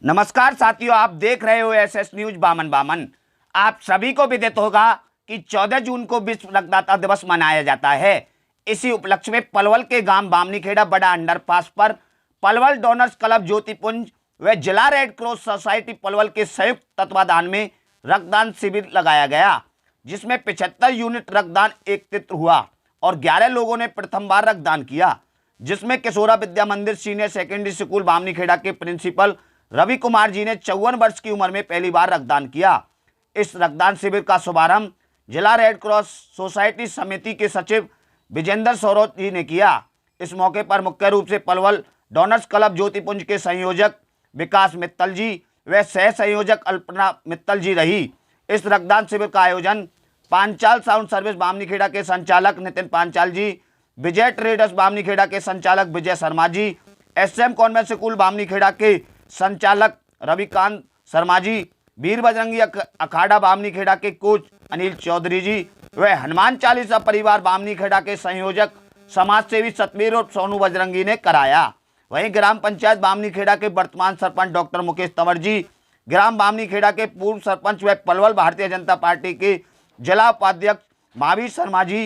नमस्कार साथियों, आप देख रहे हो एसएस न्यूज बामन बामन। आप सभी को विदित होगा कि 14 जून को विश्व रक्तदाता दिवस मनाया जाता है। इसी उपलक्ष्य में पलवल के गांव बामनीखेड़ा बड़ा अंडरपास पर पलवल डोनर्स क्लब ज्योतिपुंज व जिला रेड क्रॉस सोसाइटी पलवल के संयुक्त तत्वाधान में रक्तदान शिविर लगाया गया, जिसमें 75 यूनिट रक्तदान एकत्रित हुआ और 11 लोगों ने प्रथम बार रक्तदान किया, जिसमें किशोरा विद्या मंदिर सीनियर सेकेंडरी स्कूल बामनीखेड़ा के प्रिंसिपल रवि कुमार जी ने 54 वर्ष की उम्र में पहली बार रक्तदान किया। इस रक्तदान शिविर का शुभारंभ जिला रेड क्रॉस सोसाइटी समिति के सचिव विजेंद्र सौरभ जी ने किया। इस मौके पर मुख्य रूप से पलवल डोनर्स क्लब ज्योतिपुंज के संयोजक विकास मित्तल जी व सह संयोजक अल्पना मित्तल जी रही। इस रक्तदान शिविर का आयोजन पांचाल साउंड सर्विस बामनीखेड़ा के संचालक नितिन पांचाल जी, विजय ट्रेडर्स बामनीखेड़ा के संचालक Vijay Sharma ji, SM convent school Bamnikheda के संचालक रविकांत शर्मा जी, वीर बजरंगी अखाड़ा बामनीखेड़ा के कोच अनिल चौधरी जी व हनुमान चालीसा परिवार बामनीखेड़ा के संयोजक समाज सेवी सतवीर और सोनू बजरंगी ने कराया। वहीं ग्राम पंचायत बामनीखेड़ा के वर्तमान सरपंच डॉक्टर मुकेश तंवर जी, ग्राम बामनीखेड़ा के पूर्व सरपंच व पलवल भारतीय जनता पार्टी के जिला उपाध्यक्ष महावीर शर्मा जी,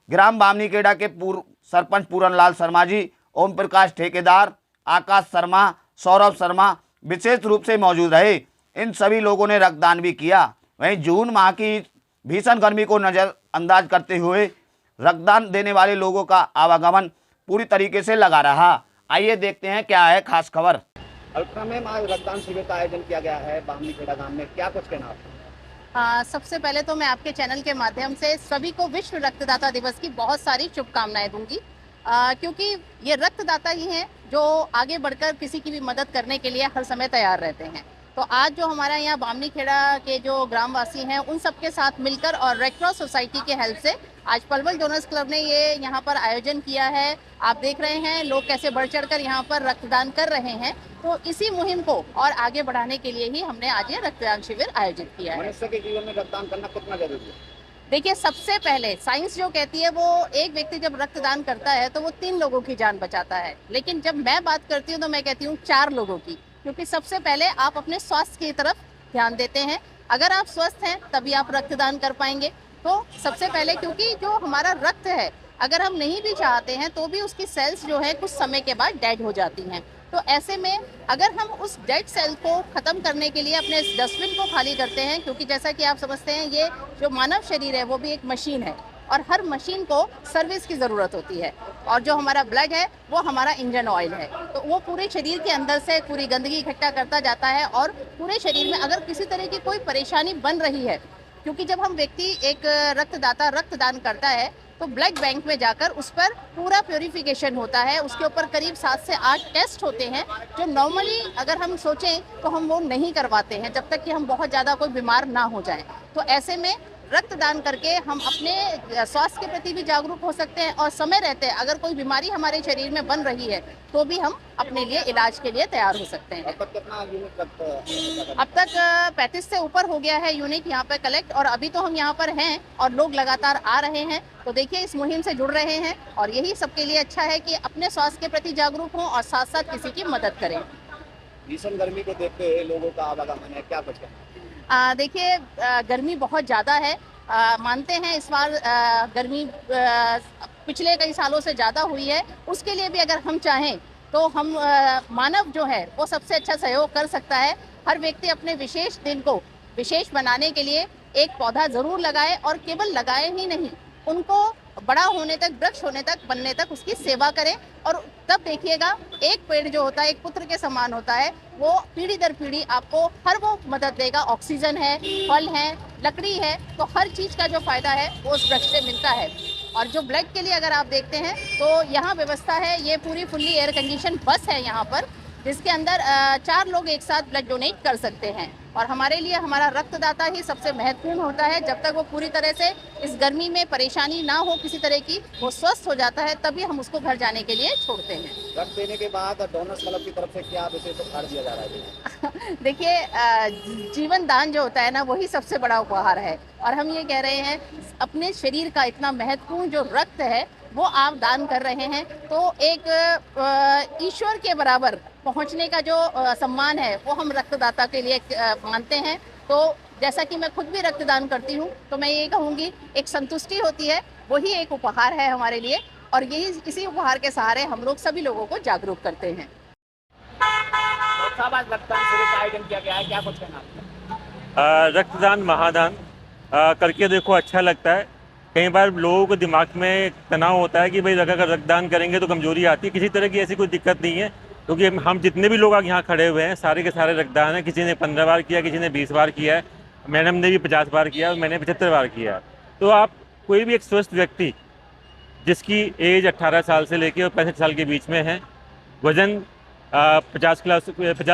ग्राम बामनीखेड़ा के पूर्व सरपंच पूरनलाल शर्मा जी, ओम प्रकाश ठेकेदार, आकाश शर्मा, सौरभ शर्मा विशेष रूप से मौजूद रहे। इन सभी लोगों ने रक्तदान भी किया। वहीं जून माह की भीषण गर्मी को नजरअंदाज करते हुए रक्तदान देने वाले लोगों का आवागमन पूरी तरीके से लगा रहा। आइए देखते हैं क्या है खास खबर। अल्पना में आज रक्तदान शिविर का आयोजन किया गया है बामनीखेड़ा गांव में, क्या कुछ कहना आपको? सबसे पहले तो मैं आपके चैनल के माध्यम से सभी को विश्व रक्तदाता दिवस की बहुत सारी शुभकामनाएं दूंगी, क्योंकि ये रक्तदाता ही हैं जो आगे बढ़कर किसी की भी मदद करने के लिए हर समय तैयार रहते हैं। तो आज जो हमारा यहाँ बामनीखेड़ा के जो ग्रामवासी हैं उन सबके साथ मिलकर और रेड क्रॉस सोसाइटी के हेल्प से आज पलवल डोनर्स क्लब ने ये यहाँ पर आयोजन किया है। आप देख रहे हैं लोग कैसे बढ़ चढ़कर यहाँ पर रक्तदान कर रहे हैं। तो इसी मुहिम को और आगे बढ़ाने के लिए ही हमने आज ये रक्तदान शिविर आयोजित किया है। मनुष्य के जीवन में रक्तदान करना कितना जरूरी है? देखिए, सबसे पहले साइंस जो कहती है वो एक व्यक्ति जब रक्तदान करता है तो वो 3 लोगों की जान बचाता है, लेकिन जब मैं बात करती हूँ तो मैं कहती हूँ 4 लोगों की, क्योंकि सबसे पहले आप अपने स्वास्थ्य की तरफ ध्यान देते हैं। अगर आप स्वस्थ हैं तभी आप रक्तदान कर पाएंगे। तो सबसे पहले, क्योंकि जो हमारा रक्त है अगर हम नहीं भी चाहते हैं तो भी उसकी सेल्स जो है कुछ समय के बाद डेड हो जाती हैं। तो ऐसे में अगर हम उस डेड सेल को ख़त्म करने के लिए अपने डस्टबिन को खाली करते हैं, क्योंकि जैसा कि आप समझते हैं ये जो मानव शरीर है वो भी एक मशीन है और हर मशीन को सर्विस की ज़रूरत होती है, और जो हमारा ब्लड है वो हमारा इंजन ऑयल है। तो वो पूरे शरीर के अंदर से पूरी गंदगी इकट्ठा करता जाता है और पूरे शरीर में अगर किसी तरह की कोई परेशानी बन रही है, क्योंकि जब हम व्यक्ति एक रक्तदाता रक्तदान करता है तो ब्लड बैंक में जाकर उस पर पूरा प्योरीफिकेशन होता है। उसके ऊपर करीब 7 से 8 टेस्ट होते हैं जो नॉर्मली अगर हम सोचें तो हम वो नहीं करवाते हैं जब तक कि हम बहुत ज़्यादा कोई बीमार ना हो जाए। तो ऐसे में रक्तदान करके हम अपने स्वास्थ्य के प्रति भी जागरूक हो सकते हैं और समय रहते हैं अगर कोई बीमारी हमारे शरीर में बन रही है तो भी हम अपने लिए इलाज के लिए तैयार हो सकते हैं। अब तक कितना यूनिट रक्त? अब तक 35 से ऊपर हो गया है यूनिट यहाँ पे कलेक्ट, और अभी तो हम यहाँ पर हैं और लोग लगातार आ रहे हैं। तो देखिए, इस मुहिम से जुड़ रहे हैं और यही सबके लिए अच्छा है कि अपने स्वास्थ्य के प्रति जागरूक हों और साथ साथ किसी की मदद करें। भीषण गर्मी को देखते हुए लोगों का आवागमन है, क्या कुछ कहना? देखिए, गर्मी बहुत ज़्यादा है। मानते हैं इस बार गर्मी पिछले कई सालों से ज़्यादा हुई है। उसके लिए भी अगर हम चाहें तो हम मानव जो है वो सबसे अच्छा सहयोग कर सकता है। हर व्यक्ति अपने विशेष दिन को विशेष बनाने के लिए एक पौधा ज़रूर लगाए, और केवल लगाए ही नहीं, उनको बड़ा होने तक, वृक्ष होने तक, बनने तक उसकी सेवा करें। और तब देखिएगा एक पेड़ जो होता है एक पुत्र के समान होता है, वो पीढ़ी दर पीढ़ी आपको हर वो मदद देगा। ऑक्सीजन है, फल है, लकड़ी है, तो हर चीज़ का जो फायदा है वो उस वृक्ष से मिलता है। और जो ब्लड के लिए अगर आप देखते हैं तो यहाँ व्यवस्था है, ये पूरी फुल्ली एयर कंडीशन बस है यहाँ पर, जिसके अंदर 4 लोग एक साथ ब्लड डोनेट कर सकते हैं। और हमारे लिए हमारा रक्तदाता ही सबसे महत्वपूर्ण होता है। जब तक वो पूरी तरह से इस गर्मी में परेशानी ना हो किसी तरह की, वो स्वस्थ हो जाता है, तभी हम उसको घर जाने के लिए छोड़ते हैं। रक्त देने के बाद डोनर्स क्लब की तरफ से क्या विशेष उपहार दिया जा रहा है? देखिए, जीवन दान जो होता है ना वही सबसे बड़ा उपहार है, और हम ये कह रहे हैं अपने शरीर का इतना महत्वपूर्ण जो रक्त है वो आप दान कर रहे हैं, तो एक ईश्वर के बराबर पहुंचने का जो सम्मान है वो हम रक्तदाता के लिए मानते हैं। तो जैसा कि मैं खुद भी रक्तदान करती हूँ, तो मैं ये कहूँगी एक संतुष्टि होती है, वही एक उपहार है हमारे लिए, और यही इसी उपहार के सहारे हम लोग सभी लोगों को जागरूक करते हैं। डॉक्टर साहब, आज रक्तदान शिविर का आयोजन किया गया है, क्या कुछ कहना आपका? रक्तदान महादान करके देखो, अच्छा लगता है। कई बार लोगों को दिमाग में तनाव होता है कि भाई अगर रक्तदान करेंगे तो कमजोरी आती है। किसी तरह की ऐसी कोई दिक्कत नहीं है, क्योंकि हम जितने भी लोग यहाँ खड़े हुए हैं सारे के सारे रक्तदान है। किसी ने 15 बार किया, किसी ने 20 बार किया है, मैडम ने भी 50 बार किया और मैंने 75 बार किया। तो आप कोई भी एक स्वस्थ व्यक्ति जिसकी एज 18 साल से लेकर और 65 साल के बीच में है, वज़न 50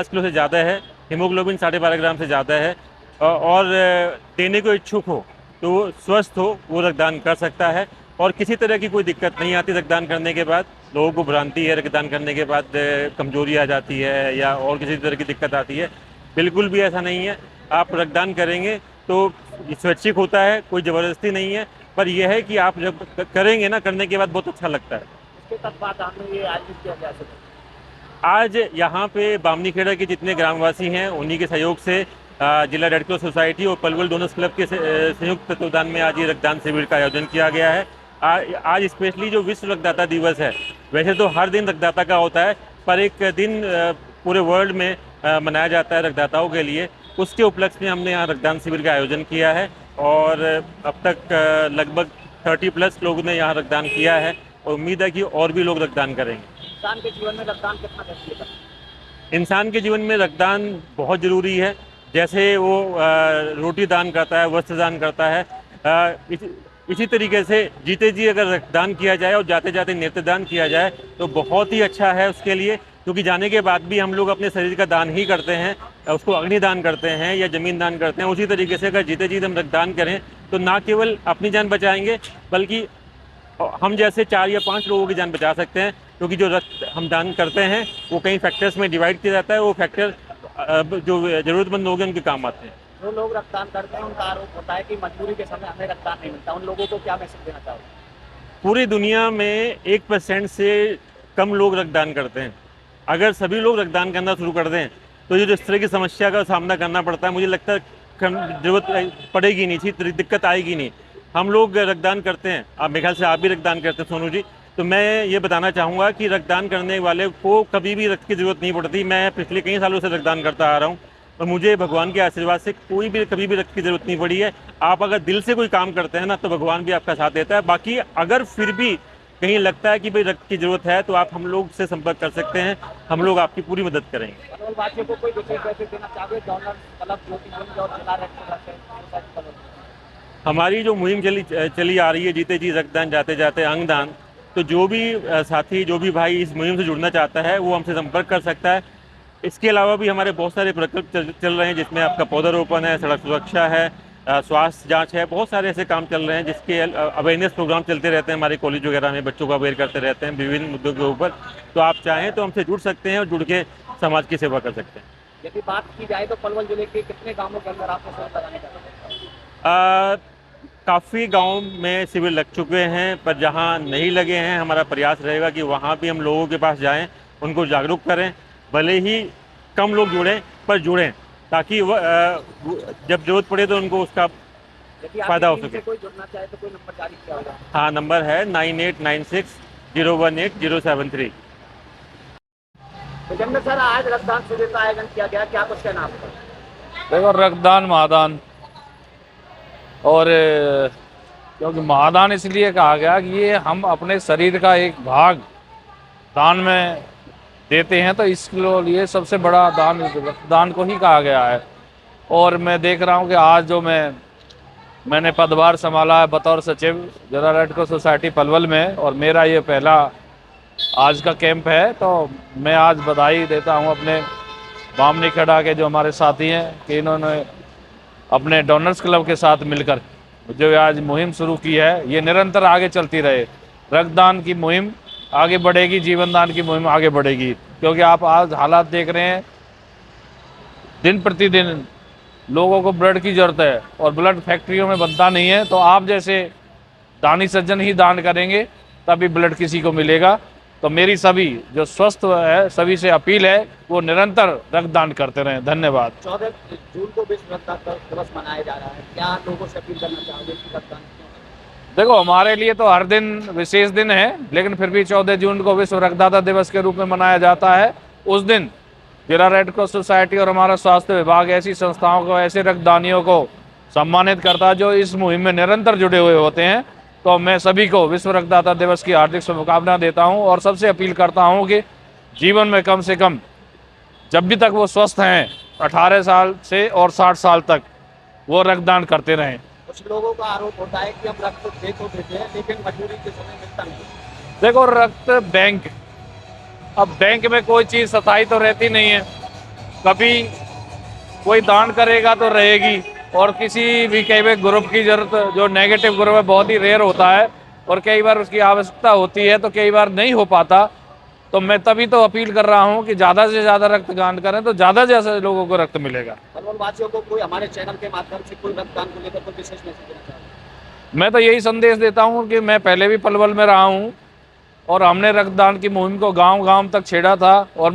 किलो से ज़्यादा है, हीमोग्लोबिन 12.5 ग्राम से ज़्यादा है और देने को इच्छुक हो, तो वो स्वस्थ हो, वो रक्तदान कर सकता है। और किसी तरह की कोई दिक्कत नहीं आती रक्तदान करने के बाद। लोगों को भ्रांति है रक्तदान करने के बाद कमजोरी आ जाती है या और किसी तरह की दिक्कत आती है, बिल्कुल भी ऐसा नहीं है। आप रक्तदान करेंगे तो स्वैच्छिक होता है, कोई ज़बरदस्ती नहीं है, पर यह है कि आप जब करेंगे ना, करने के बाद बहुत अच्छा लगता है। इसके तत्पात हमने ये आयोजित किया गया है। आज यहाँ पे बामनीखेड़ा के जितने ग्रामवासी हैं उन्हीं के सहयोग से जिला रेड क्रॉस सोसाइटी और पलवल डोनर्स क्लब के संयुक्त तत्वाधान में आज ये रक्तदान शिविर का आयोजन किया गया है। आज स्पेशली जो विश्व रक्तदाता दिवस है, वैसे तो हर दिन रक्तदाता का होता है, पर एक दिन पूरे वर्ल्ड में मनाया जाता है रक्तदाताओं के लिए। उसके उपलक्ष्य में हमने यहाँ रक्तदान शिविर का आयोजन किया है और अब तक लगभग 30+ लोगों ने यहाँ रक्तदान किया है और उम्मीद है कि और भी लोग रक्तदान करेंगे। इंसान के जीवन में रक्तदान कितना जरूरी है? इंसान के जीवन में रक्तदान बहुत ज़रूरी है। जैसे वो रोटी दान करता है, वस्त्र दान करता है, इसी तरीके से जीते जी अगर रक्तदान किया जाए और जाते जाते नेत्रदान किया जाए तो बहुत ही अच्छा है उसके लिए, क्योंकि जाने के बाद भी हम लोग अपने शरीर का दान ही करते हैं, उसको अग्निदान करते हैं या ज़मीन दान करते हैं। उसी तरीके से अगर जीते जी हम रक्तदान करें तो ना केवल अपनी जान बचाएंगे, बल्कि हम जैसे 4 या 5 लोगों की जान बचा सकते हैं, क्योंकि जो रक्त हम दान करते हैं वो कई फैक्टर्स में डिवाइड किया जाता है। वो फैक्टर जो ज़रूरतमंद लोग हैं उनके काम आते हैं। जो लोग रक्तदान करते हैं उनका आरोप होता है कि मजबूरी के समय हमें रक्तदान नहीं मिलता, उन लोगों को क्या मैसेज देना चाहोगे? पूरी दुनिया में 1% से कम लोग रक्तदान करते हैं। अगर सभी लोग रक्तदान करना शुरू कर दें तो ये जो इस तरह की समस्या का सामना करना पड़ता है, मुझे लगता है जरूरत पड़ेगी नहीं, इसी दिक्कत आएगी नहीं। हम लोग रक्तदान करते हैं, आप मेरे ख्याल से आप भी रक्तदान करते हैं सोनू जी, तो मैं ये बताना चाहूँगा कि रक्तदान करने वाले को कभी भी रक्त की ज़रूरत नहीं पड़ती। मैं पिछले कई सालों से रक्तदान करता आ रहा हूँ और मुझे भगवान के आशीर्वाद से कभी भी रक्त की ज़रूरत नहीं पड़ी है। आप अगर दिल से कोई काम करते हैं ना, तो भगवान भी आपका साथ देता है। बाकी अगर फिर भी कहीं लगता है कि भाई रक्त की ज़रूरत है तो आप हम लोग से संपर्क कर सकते हैं, हम लोग आपकी पूरी मदद करेंगे। पलवलवासियों को कोई विशेष मैसेज देना चाहोगे? डोनर क्लब जो कि और जिला रेड क्रॉस सोसाइटी हमारी जो मुहिम चली आ रही है, जीते जी रक्तदान जाते जाते अंगदान, तो जो भी साथी, जो भी भाई इस मुहिम से जुड़ना चाहता है वो हमसे संपर्क कर सकता है। इसके अलावा भी हमारे बहुत सारे प्रकल्प चल रहे हैं, जिसमें आपका पौधारोपण है, सड़क सुरक्षा है, स्वास्थ्य जांच है, बहुत सारे ऐसे काम चल रहे हैं जिसके अवेयरनेस प्रोग्राम चलते रहते हैं हमारे कॉलेज वगैरह में, बच्चों को अवेयर करते रहते हैं विभिन्न मुद्दों के ऊपर। तो आप चाहें तो हमसे जुड़ सकते हैं और जुड़ के समाज की सेवा कर सकते हैं। यदि बात की जाए तो पलवल जिले के कितने गाँवों के अंदर आपको शिविर लगाने का? काफ़ी गाँव में शिविर लग चुके हैं, पर जहाँ नहीं लगे हैं हमारा प्रयास रहेगा कि वहाँ भी हम लोगों के पास जाएं, उनको जागरूक करें। भले ही कम लोग जुड़ें पर जुड़ें, ताकि जब जरूरत पड़े तो उनको उसका फ़ायदा हो सके। कोई जुड़ना चाहे तो कोई नंबर जारी किया होगा? हाँ, नंबर है 9896018073। तो सर, आज रक्तदान शिविर का आयोजन किया गया, क्या कुछ कहना आपका? देखो, रक्तदान महादान, और क्योंकि महादान इसलिए कहा गया कि ये हम अपने शरीर का एक भाग दान में देते हैं, तो इसके लिए सबसे बड़ा दान रक्तदान को ही कहा गया है। और मैं देख रहा हूँ कि आज जो मैंने पदभार संभाला है बतौर सचिव जिला रेड क्रॉस सोसाइटी पलवल में, और मेरा ये पहला आज का कैंप है, तो मैं आज बधाई देता हूँ अपने बामनीखेड़ा के जो हमारे साथी हैं कि इन्होंने अपने डोनर्स क्लब के साथ मिलकर जो आज मुहिम शुरू की है, ये निरंतर आगे चलती रहे। रक्तदान की मुहिम आगे बढ़ेगी, जीवन दान की मुहिम आगे बढ़ेगी, क्योंकि आप आज हालात देख रहे हैं, दिन प्रतिदिन लोगों को ब्लड की ज़रूरत है और ब्लड फैक्ट्रियों में बनता नहीं है। तो आप जैसे दानी सज्जन ही दान करेंगे तभी ब्लड किसी को मिलेगा। तो मेरी सभी जो स्वस्थ है सभी से अपील है वो निरंतर रक्तदान करते रहें। धन्यवाद। 14 जून को विश्व रक्तदाता दिवस मनाया जा रहा है, क्या लोगों से अपील करना चाहोगे कि रक्तदान क्यों? देखो, हमारे लिए तो हर दिन विशेष दिन है, लेकिन फिर भी 14 जून को विश्व रक्तदाता दिवस के रूप में मनाया जाता है। उस दिन जिला रेड क्रॉस सोसाइटी और हमारा स्वास्थ्य विभाग ऐसी संस्थाओं को, ऐसे रक्तदानियों को सम्मानित करता है जो इस मुहिम में निरंतर जुड़े हुए होते हैं। तो मैं सभी को विश्व रक्तदाता दिवस की हार्दिक शुभकामनाएं देता हूं और सबसे अपील करता हूं कि जीवन में कम से कम जब भी तक वो स्वस्थ हैं 18 साल से और 60 साल तक वो रक्तदान करते रहें। कुछ लोगों का आरोप होता है कि हम रक्त दे तो देते हैं लेकिन मजबूरी के समय मिलता नहीं। देखो, रक्त बैंक, अब बैंक में कोई चीज़ स्थायी तो रहती नहीं है, कभी कोई दान करेगा तो रहेगी, और किसी भी कई बार ग्रुप की जरूरत, जो नेगेटिव ग्रुप है, बहुत ही रेयर होता है और कई बार उसकी आवश्यकता होती है तो कई बार नहीं हो पाता। तो मैं तभी तो अपील कर रहा हूं कि ज़्यादा से ज़्यादा रक्तदान करें तो ज़्यादा से ज़्यादा लोगों को रक्त मिलेगा। पलवल वासियों को कोई हमारे चैनल के माध्यम से कोई रक्तदान को लेकर कोई विशेष मैसेज देना चाहते मैं तो यही संदेश देता हूं कि मैं पहले भी पलवल में रहा हूं और हमने रक्तदान की मुहिम को गांव-गांव तक छेड़ा था, और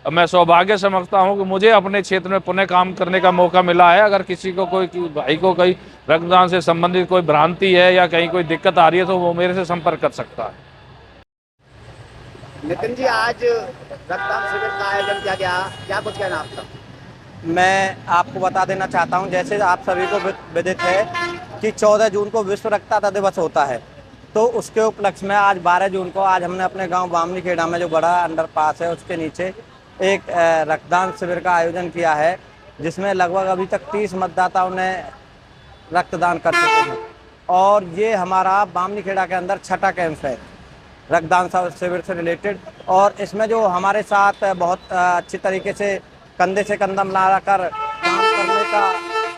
मैं सौभाग्य समझता हूं कि मुझे अपने क्षेत्र में पुनः काम करने का मौका मिला है। अगर किसी को, कोई भाई को कहीं रक्तदान से संबंधित कोई भ्रांति है या कहीं कोई दिक्कत आ रही है तो वो मेरे से संपर्क कर सकता है। नितिन जी, आज रक्तदान शिविर का आयोजन किया गया, क्या कुछ कहना आपका? मैं आपको बता देना चाहता हूं, जैसे आप सभी को विदित है कि 14 जून को विश्व रक्तदाता दिवस होता है, तो उसके उपलक्ष्य में आज 12 जून को आज हमने अपने गांव बामनी खेड़ा में जो बड़ा अंडरपास है उसके नीचे एक रक्तदान शिविर का आयोजन किया है, जिसमें लगभग अभी तक 30 मतदाताओं ने रक्तदान कर चुके हैं। और ये हमारा बामनी खेड़ा के अंदर छठा कैंप है रक्तदान शिविर से रिलेटेड, और इसमें जो हमारे साथ बहुत अच्छी तरीके से कंधे से कंधा मिलाकर काम करने का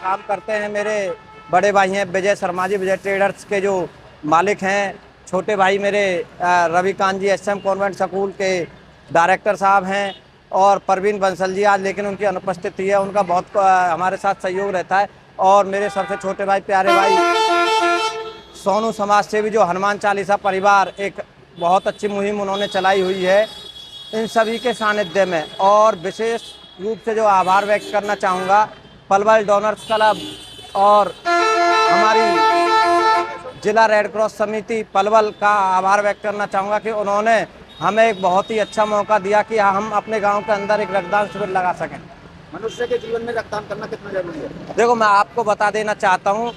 काम करते हैं मेरे बड़े भाई हैं विजय शर्मा जी, विजय ट्रेडर्स के जो मालिक हैं। छोटे भाई मेरे रविकांत जी SM कॉन्वेंट स्कूल के डायरेक्टर साहब हैं, और परवीन बंसल जी आज लेकिन उनकी अनुपस्थिति है, उनका बहुत हमारे साथ सहयोग रहता है। और मेरे सबसे छोटे भाई, प्यारे भाई सोनू समाज सेवी, जो हनुमान चालीसा परिवार, एक बहुत अच्छी मुहिम उन्होंने चलाई हुई है। इन सभी के सानिध्य में और विशेष रूप से जो आभार व्यक्त करना चाहूँगा पलवल डोनर्स क्लब और हमारी जिला रेड क्रॉस समिति पलवल का आभार व्यक्त करना चाहूँगा कि उन्होंने हमें एक बहुत ही अच्छा मौका दिया कि हम अपने गांव के अंदर एक रक्तदान शिविर लगा सकें। मनुष्य के जीवन में रक्तदान करना कितना जरूरी है? देखो, मैं आपको बता देना चाहता हूँ,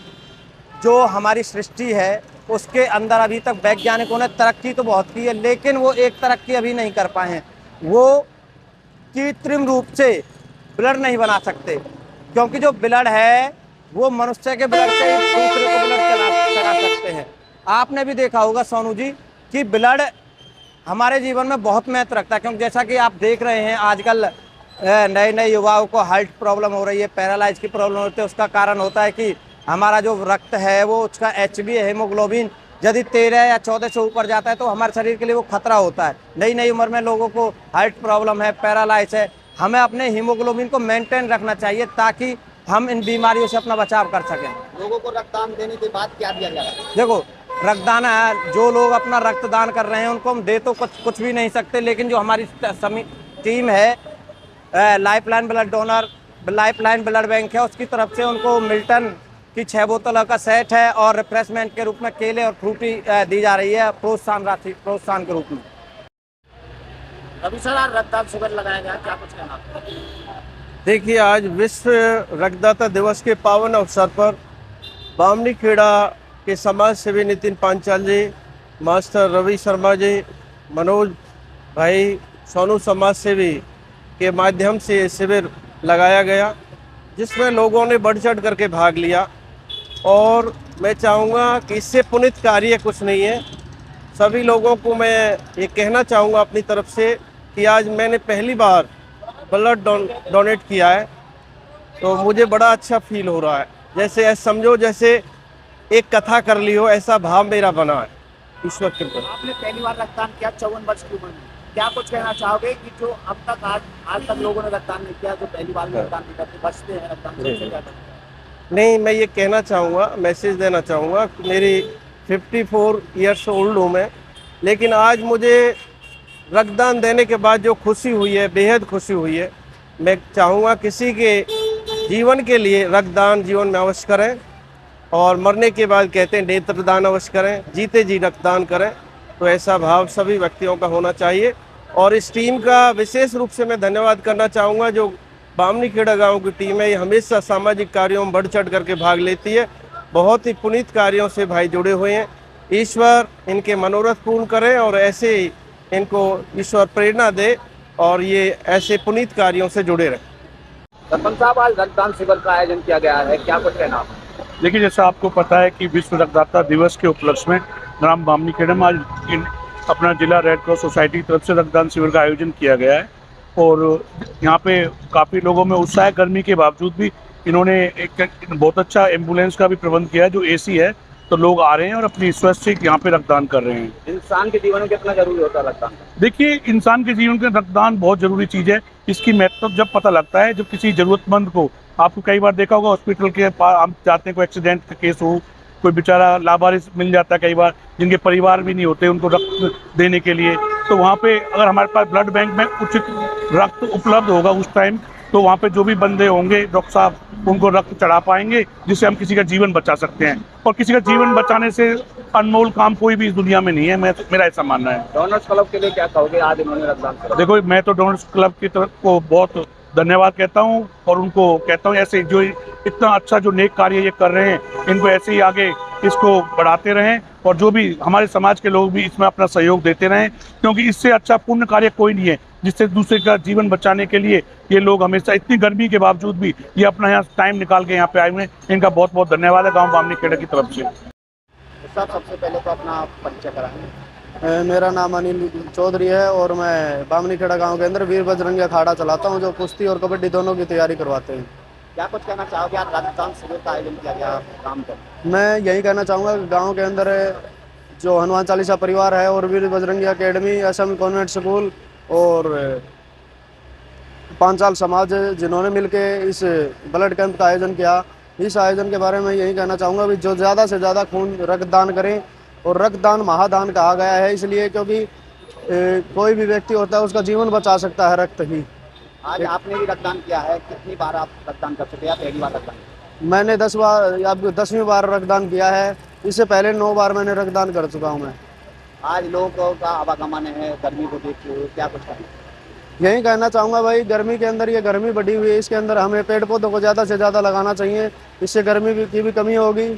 जो हमारी सृष्टि है उसके अंदर अभी तक वैज्ञानिकों ने तरक्की तो बहुत की है, लेकिन वो एक तरक्की अभी नहीं कर पाए हैं। वो कृत्रिम रूप से ब्लड नहीं बना सकते, क्योंकि जो ब्लड है वो मनुष्य के ब्लड से दूसरे को ब्लड चला सकते हैं। आपने भी देखा होगा सोनू जी कि ब्लड हमारे जीवन में बहुत महत्व रखता है, क्योंकि जैसा कि आप देख रहे हैं आजकल नए नए युवाओं को हार्ट प्रॉब्लम हो रही है, पैरालाइज की प्रॉब्लम होती है। उसका कारण होता है कि हमारा जो रक्त है वो उसका HB हीमोग्लोबिन यदि 13 या 14 से ऊपर जाता है तो हमारे शरीर के लिए वो खतरा होता है। नई नई उम्र में लोगों को हार्ट प्रॉब्लम है, पैरालाइज है। हमें अपने हीमोग्लोबिन को मेंटेन रखना चाहिए ताकि हम इन बीमारियों से अपना बचाव कर सकें। लोगों को रक्तदान देने के बाद क्या दिया जा रहा है? देखो, रक्तदान है, जो लोग अपना रक्तदान कर रहे हैं उनको हम दे तो कुछ भी नहीं सकते, लेकिन जो हमारी टीम है लाइफलाइन ब्लड बैंक है, उसकी तरफ से उनको मिल्टन की 6 बोतलों का सेट है और रिफ्रेशमेंट के रूप में केले और फ्रूटी दी जा रही है प्रोत्साहन के रूप में। रवि सर, आज रक्तदान शिविर लगाया गया, क्या कुछ कहना आपका? देखिए, आज विश्व रक्तदाता दिवस के पावन अवसर पर बामनी खेड़ा के समाज सेवी नितिन पांचाल जी, मास्टर रवि शर्मा जी, मनोज भाई, सोनू समाज सेवी के माध्यम से शिविर लगाया गया, जिसमें लोगों ने बढ़ चढ़ करके भाग लिया। और मैं चाहूँगा कि इससे पुनीत कार्य कुछ नहीं है। सभी लोगों को मैं ये कहना चाहूँगा अपनी तरफ से कि आज मैंने पहली बार ब्लड डोनेट किया है, तो मुझे बड़ा अच्छा फील हो रहा है। जैसे समझो जैसे एक कथा कर ली हो, ऐसा भाव मेरा बना है ईश्वर के प्रति। आपने पहली बार रक्तदान किया 54 वर्ष की उम्र में, क्या कुछ कहना चाहोगे कि जो अब तक आज तक लोगों ने रक्तदान नहीं किया, जो पहली बार रक्तदान नहीं करते, बचते हैं रक्तदान से, क्या करते हैं? नहीं, मैं ये कहना चाहूँगा, मैसेज देना चाहूँगा कि मेरी 54 ईयर्स ओल्ड हूँ मैं, लेकिन आज मुझे रक्तदान देने के बाद जो खुशी हुई है, बेहद खुशी हुई है। मैं चाहूँगा किसी के जीवन के लिए रक्तदान जीवन में अवश्य करें, और मरने के बाद कहते हैं नेत्रदान अवश्य करें, जीते जी रक्तदान करें। तो ऐसा भाव सभी व्यक्तियों का होना चाहिए। और इस टीम का विशेष रूप से मैं धन्यवाद करना चाहूँगा, जो बामनीखेड़ा गांव की टीम है, ये हमेशा सामाजिक कार्यों में बढ़ चढ़ करके भाग लेती है। बहुत ही पुनीत कार्यों से भाई जुड़े हुए हैं। ईश्वर इनके मनोरथ पूर्ण करे और ऐसे ही इनको ईश्वर प्रेरणा दे और ये ऐसे पुनीत कार्यों से जुड़े रहे। सरपंच साहब, आज रक्तदान शिविर का आयोजन किया गया है, क्या कुछ कहना आप? देखिए, जैसा आपको पता है कि विश्व रक्तदाता दिवस के उपलक्ष्य में ग्राम बामनीखेड़ा में आज अपना जिला रेड क्रॉस सोसाइटी की तरफ से रक्तदान शिविर का आयोजन किया गया है। और यहाँ पे काफ़ी लोगों में उत्साह है। गर्मी के बावजूद भी इन्होंने एक बहुत अच्छा एम्बुलेंस का भी प्रबंध किया है जो एसी है, तो लोग आ रहे हैं और अपनी स्वस्थ से यहाँ पे रक्तदान कर रहे हैं। इंसान के जीवन में कितना जरूरी होता है रक्तदान? देखिए, इंसान के जीवन में रक्तदान बहुत जरूरी चीज़ है। इसकी महत्व जब पता लगता है जब किसी ज़रूरतमंद को, आपको कई बार देखा होगा हॉस्पिटल के पास हम जाते हैं, कोई एक्सीडेंट का केस हो, कोई बेचारा लावारिस मिल जाता है कई बार, जिनके परिवार भी नहीं होते उनको रक्त देने के लिए, तो वहाँ पे अगर हमारे पास ब्लड बैंक में उचित रक्त उपलब्ध होगा उस टाइम, तो वहाँ पे जो भी बंदे होंगे डॉक्टर साहब उनको रक्त चढ़ा पाएंगे, जिससे हम किसी का जीवन बचा सकते हैं। और किसी का जीवन बचाने से अनमोल काम कोई भी इस दुनिया में नहीं है, मेरा ऐसा मानना है। डोनर्स क्लब के लिए क्या कहोगे, आज इन्होंने रक्तदान किया? देखो, मैं तो डोनर्स क्लब की तरफ को बहुत धन्यवाद कहता हूँ और उनको कहता हूँ ऐसे जो इतना अच्छा जो नेक कार्य ये कर रहे हैं, इनको ऐसे ही आगे इसको बढ़ाते रहें और जो भी हमारे समाज के लोग भी इसमें अपना सहयोग देते रहें, क्योंकि इससे अच्छा पुण्य कार्य कोई नहीं है जिससे दूसरे का जीवन बचाने के लिए ये लोग हमेशा इतनी गर्मी के बावजूद भी ये अपना यहाँ टाइम निकाल के यहाँ पे आए हुए हैं। इनका बहुत बहुत धन्यवाद है गाँव बामनीखेड़ा की तरफ से। साहब, सबसे पहले तो अपना परिचय कराएंगे। मेरा नाम अनिल चौधरी है और मैं बामनीखेड़ा गांव के अंदर वीर बजरंगी अखाड़ा चलाता हूं, जो कुश्ती और कबड्डी दोनों की तैयारी करवाते हैं। क्या कुछ कहना चाहोगे, आज रक्तदान शिविर का आयोजन किया गया काम कर? मैं यही कहना चाहूँगा कि गांव के अंदर जो हनुमान चालीसा परिवार है और Veer Bajrangi academy, Assam convent school और पांचाल समाज, जिन्होंने मिलके इस ब्लड कैंप का आयोजन किया, इस आयोजन के बारे में यही कहना चाहूँगा कि जो ज़्यादा से ज़्यादा खून रक्तदान करें। और रक्तदान महादान कहा गया है इसलिए क्योंकि कोई भी व्यक्ति होता है उसका जीवन बचा सकता है रक्त ही। आज आपने भी रक्तदान किया है, कितनी बार आप रक्तदान कर चुके हैं, पहली बार रक्तदान? मैंने 10 बार, अब 10वीं बार रक्तदान किया है। इससे पहले 9 बार मैंने रक्तदान कर चुका हूँ मैं। आज लोगों का आवागमन है, गर्मी को देखते हुए क्या कुछ करें? यही कहना चाहूँगा भाई, गर्मी के अंदर ये गर्मी बढ़ी हुई है, इसके अंदर हमें पेड़ पौधों को ज़्यादा से ज़्यादा लगाना चाहिए। इससे गर्मी की भी कमी होगी,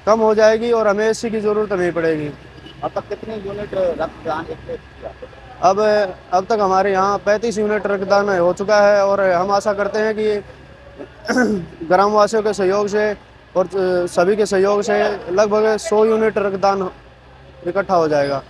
कम हो जाएगी और हमें एसी की ज़रूरत नहीं पड़ेगी। अब तक कितने यूनिट रक्तदान किया? अब तक हमारे यहाँ 35 यूनिट रक्तदान हो चुका है और हम आशा करते हैं कि ग्रामवासियों के सहयोग से और सभी के सहयोग से लगभग 100 यूनिट रक्तदान इकट्ठा हो जाएगा।